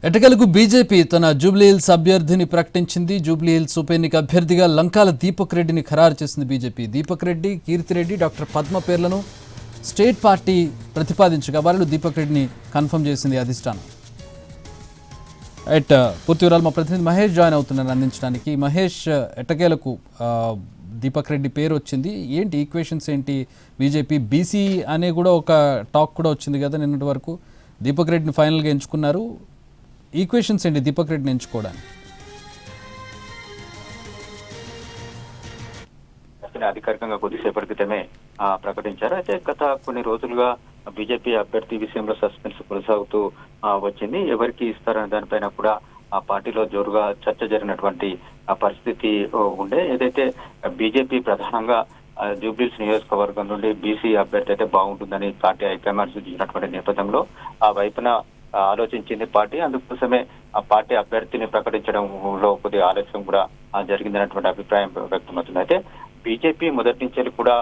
ఎటకెలకు BJP తన జూబ్లీహిల్స్ అభ్యర్థిని ప్రకటించింది. జూబ్లీహిల్స్ ఉప ఎన్నిక అభ్యర్థిగా లంకాల దీపక్ రెడ్డిని ఖరారు చేసింది బీజేపీ. దీపక్ రెడ్డి, కీర్తిరెడ్డి, డాక్టర్ పద్మ పేర్లను స్టేట్ పార్టీ ప్రతిపాదించగా వారిలో దీపక్ రెడ్డిని కన్ఫర్మ్ చేసింది అధిష్టానం. పూర్తి వివరాలు మా ప్రతినిధి మహేష్ జాయిన్ అవుతున్నారు అందించడానికి. మహేష్, ఎటకేలకు దీపక్ రెడ్డి పేరు వచ్చింది, ఏంటి ఈక్వేషన్స్ ఏంటి? బీజేపీ బీసీ అనే కూడా ఒక టాక్ కూడా వచ్చింది కదా నిన్నటి వరకు. దీపక్ రెడ్డిని ఫైనల్గా ఎంచుకున్నారు. ఈక్వేషన్స్ ఏంటి దీపక్ రెడ్డిని ఎంచుకోవడానికి? అధికారికంగా కొద్దిసేపటి క్రితమే ప్రకటించారు. అయితే గత కొన్ని రోజులుగా బీజేపీ అభ్యర్థి విషయంలో సస్పెన్స్ కొనసాగుతూ వచ్చింది. ఎవరికి ఇస్తారనే దానిపైన కూడా ఆ పార్టీలో జోరుగా చర్చ జరిగినటువంటి పరిస్థితి ఉండే. ఏదైతే బీజేపీ ప్రధానంగా జూబ్లీహిల్స్ నియోజకవర్గం నుండి బీసీ అభ్యర్థి అయితే బాగుంటుందని పార్టీ హైకమాండ్ సూచించినటువంటి నేపథ్యంలో ఆ వైపున ఆలోచించింది పార్టీ. అందుకోసమే ఆ పార్టీ అభ్యర్థిని ప్రకటించడంలో కొద్దిగా ఆలస్యం కూడా జరిగిందన్నటువంటి అభిప్రాయం వ్యక్తమవుతుంది. అయితే బీజేపీ మొదటి నుంచి కూడా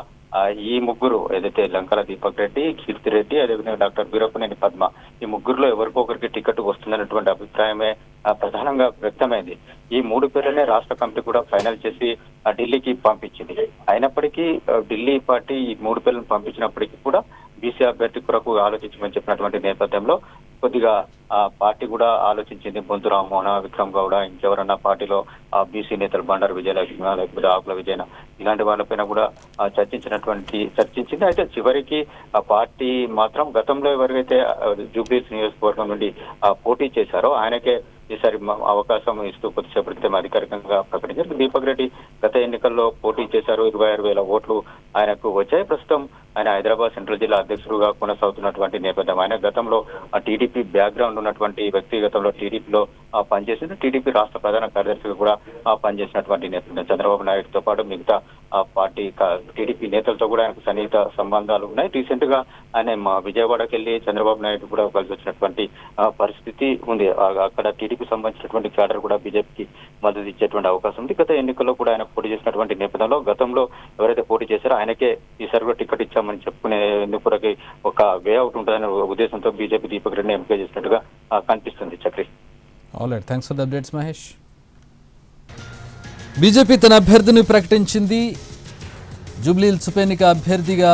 ఈ ముగ్గురు ఏదైతే లంకాల దీపక్ రెడ్డి, కీర్తిరెడ్డి, అదేవిధంగా డాక్టర్ వీరప్పనేని పద్మ, ఈ ముగ్గురులో ఎవరికో ఒకరికి టికెట్ వస్తుందన్నటువంటి అభిప్రాయమే ప్రధానంగా వ్యక్తమైంది. ఈ మూడు పేర్లనే రాష్ట్ర కమిటీ కూడా ఫైనల్ చేసి ఢిల్లీకి పంపించింది. అయినప్పటికీ ఢిల్లీ పార్టీ ఈ మూడు పేర్లను పంపించినప్పటికీ కూడా బీసీ అభ్యర్థి కొరకు ఆలోచించమని చెప్పినటువంటి నేపథ్యంలో కొద్దిగా పార్టీ కూడా ఆలోచించింది. బొంతు రామ్మోహన్, విక్రమ్ గౌడ, ఇంకెవరన్నా పార్టీలో బీసీ నేతలు బండారు విజయలక్ష్మి లేకపోతే ఆకుల విజయన ఇలాంటి వాళ్ళపైన కూడా చర్చించింది. అయితే చివరికి ఆ పార్టీ మాత్రం గతంలో ఎవరికైతే జూబ్లీహిల్స్ నియోజకవర్గం నుండి పోటీ చేశారో ఆయనకే ఈసారి అవకాశం ఇస్తూ కొద్దిసేపటి క్రితం అధికారికంగా ప్రకటించారు. దీపక్ రెడ్డి గత ఎన్నికల్లో పోటీ చేశారు. 26,000 ఓట్లు ఆయనకు వచ్చాయి. ప్రస్తుతం ఆయన హైదరాబాద్ సెంట్రల్ జిల్లా అధ్యక్షుడుగా కొనసాగుతున్నటువంటి నేపథ్యం. ఆయన గతంలో టీడీపీ బ్యాక్గ్రౌండ్ ఉన్నటువంటి వ్యక్తి, గతంలో టీడీపీలో పనిచేసింది. టీడీపీ రాష్ట్ర ప్రధాన కార్యదర్శిగా కూడా పనిచేసినటువంటి నేపథ్యం. చంద్రబాబు నాయుడుతో పాటు మిగతా పార్టీ టీడీపీ నేతలతో కూడా ఆయనకు సన్నిహిత సంబంధాలు ఉన్నాయి. రీసెంట్ గా ఆయన విజయవాడకి వెళ్లి చంద్రబాబు నాయుడు కూడా కలిసి వచ్చినటువంటి పరిస్థితి ఉంది. అక్కడ టీడీపీ సంబంధించినటువంటి క్యాడర్ కూడా బీజేపీకి మద్దతు ఇచ్చేటువంటి అవకాశం ఉంది. గత ఎన్నికల్లో కూడా ఆయన పోటీ చేసినటువంటి నేపథ్యంలో గతంలో ఎవరైతే పోటీ చేశారో ఆయనకే ఈసారి కూడా టికెట్ ఇచ్చామని చెప్పుకునేందుకు ఒక వే అవుట్ ఉంటుందనే ఉద్దేశంతో బీజేపీ దీపక్ రెడ్డిని ఎంపిక చేసినట్టుగా కనిపిస్తుంది. Chakri, alright, thanks for the updates Mahesh. BJP తన అభ్యర్థిని ప్రకటించింది. జూబ్లీహిల్స్ ఉప ఎన్నిక అభ్యర్థిగా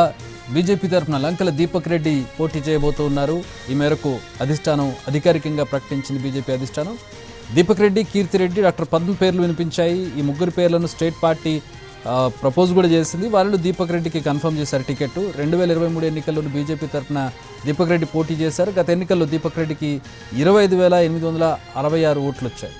బీజేపీ తరఫున లంకల దీపక్ రెడ్డి పోటీ చేయబోతున్నారు. ఈ మేరకు అధిష్టానం అధికారికంగా ప్రకటించింది. బీజేపీ అధిష్టానం దీపక్ రెడ్డి, కీర్తిరెడ్డి, డాక్టర్ పద్మ పేర్లు వినిపించాయి. ఈ ముగ్గురు పేర్లను స్టేట్ పార్టీ ప్రపోజ్ కూడా చేసింది. వాళ్ళు దీపక్ రెడ్డికి కన్ఫర్మ్ చేశారు టికెట్. 2023 ఎన్నికల్లోని బీజేపీ తరఫున దీపక్ రెడ్డి పోటీ చేశారు. గత ఎన్నికల్లో దీపక్ రెడ్డికి 25,866 ఓట్లు వచ్చాయి.